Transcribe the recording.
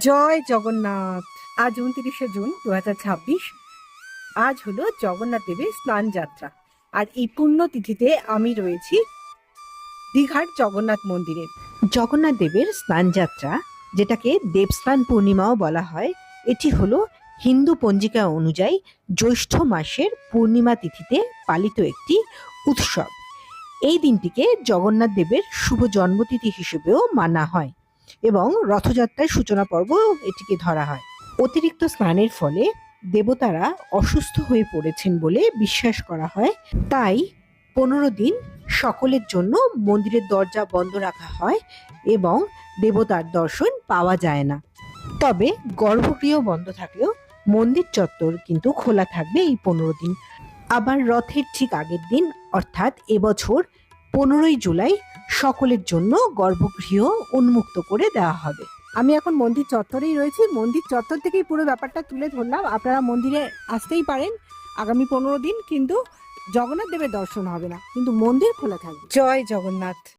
জয় জগন্নাথ। আজ 29শে জুন 2026। আজ হলো জগন্নাথ দেবের স্নান যাত্রা। আর এই পুণ্য তিথিতে আমি রয়েছি দীঘার জগন্নাথ মন্দিরে। জগন্নাথ দেবের স্নান যাত্রা, যেটাকে দেবস্নান পূর্ণিমাও বলা হয়, এটি হলো হিন্দু পঞ্জিকা অনুযায়ী জ্যৈষ্ঠ মাসের পূর্ণিমা তিথিতে পালিত একটি উৎসব। এই দিনটিকে জগন্নাথ দেবের শুভ জন্মতিথি হিসেবেও মানা হয় এবং রথযাত্রার সূচনা পর্ব এটিকে ধরা হয়। অতিরিক্ত স্নানের ফলে দেবতারা অসুস্থ হয়ে পড়েছেন বলে বিশ্বাস করা হয়, তাই 15 দিন সকলের জন্য মন্দিরের দরজা বন্ধ রাখা হয় এবং দেবতার দর্শন পাওয়া যায় না। তবে গর্ভগৃহ বন্ধ থাকলেও মন্দির চত্বর কিন্তু খোলা থাকবে এই 15 দিন। আবার রথের ঠিক আগের দিন অর্থাৎ এবছর 15ই জুলাই সকলের জন্য গর্ভগৃহ উন্মুক্ত করে দেওয়া হবে। আমি এখন মন্দির চত্বরেই রয়েছি। মন্দির চত্বর থেকেই পুরো ব্যাপারটা তুলে ধরলাম। আপনারা মন্দিরে আসতেই পারেন আগামী 15 দিন, কিন্তু জগন্নাথ দেবের দর্শন হবে না, কিন্তু মন্দির খোলা থাকবে। জয় জগন্নাথ।